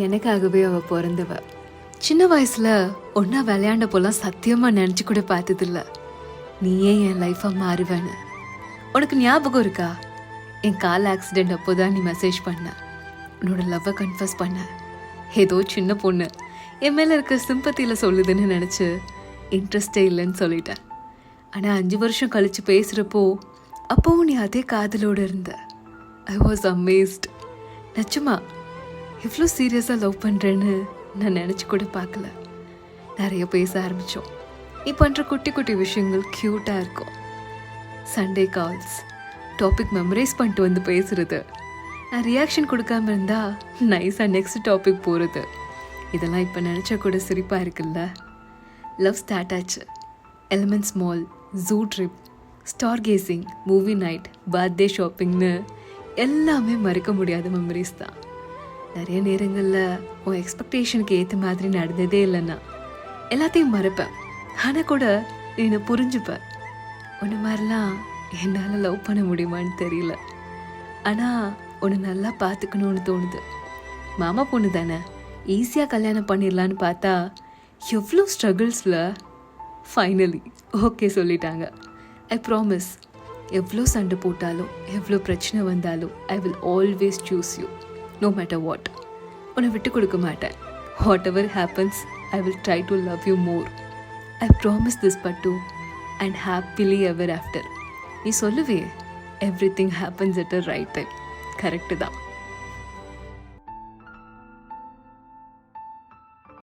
எனக்காகவே அவ பிறந்தவ. சின்ன வயசுல ஒன்னா விளையாண்ட போலாம் சத்தியமா நினைச்சு கூட பார்த்ததில்ல. நீயே என் லைஃபா மாறுவேன்னு. உனக்கு ஞாபகம் இருக்கா? என் கால் ஆக்சிடென்ட் அப்போதான் நீ மெசேஜ் பண்ண, உன்னோட லவ்வை கன்ஃபஸ் பண்ண. ஏதோ சின்ன பொண்ணு என் மேல இருக்க சிம்பத்தியில சொல்லுதுன்னு நினைச்சு இன்ட்ரெஸ்டே இல்லைன்னு சொல்லிட்டேன். ஆனா 5 வருஷம் கழிச்சு பேசுறப்போ அப்போவும் நீ அதே காதலோடு இருந்த. I was amazed. நிச்சயமா இவ்வளோ சீரியஸாக லவ் பண்ணுறேன்னு நான் நினச்சி கூட பார்க்கல. நிறைய பேச ஆரம்பித்தோம். நீ பண்ணுற குட்டி குட்டி விஷயங்கள் க்யூட்டாக இருக்கும். சண்டே கால்ஸ், டாபிக் மெமரைஸ் பண்ணிட்டு வந்து பேசுகிறது, நான் ரியாக்ஷன் கொடுக்காம இருந்தால் நைஸாக நெக்ஸ்ட் டாபிக் போகிறது, இதெல்லாம் இப்போ நினச்சா கூட சிரிப்பாக இருக்குல்ல. லவ் ஸ்டார்ட் ஆச்சு. Elements mall, zoo trip, star gazing, movie night, birthday ஷாப்பிங்னு எல்லாமே மறக்க முடியாத மெமரிஸ் தான். நிறைய நேரங்களில் உன் எக்ஸ்பெக்டேஷனுக்கு ஏற்ற மாதிரி நடந்ததே இல்லைன்னா எல்லாத்தையும் மறப்பேன். ஆனால் கூட நீ என்னை புரிஞ்சுப்ப. உன்னை மாதிரிலாம் என்னால் லவ் பண்ண முடியுமான்னு தெரியல. ஆனால் உன்னை நல்லா பார்த்துக்கணும்னு தோணுது. மாமா பொண்ணு தானே, ஈஸியாக கல்யாணம் பண்ணிடலான்னு பார்த்தா எவ்வளோ ஸ்ட்ரகிள்ஸில் ஃபைனலி ஓகே சொல்லிட்டாங்க. ஐ ப்ராமிஸ், எவ்வளோ சண்டை போட்டாலும் எவ்வளோ பிரச்சனை வந்தாலும் I will always choose you, no matter what. உன்னை விட்டு கொடுக்க மாட்டேன். Whatever happens, I will try to love you more. I promise this Pattu, and happily ever after. நீ சொல்லுவே everything happens at the right time. Correct தான்.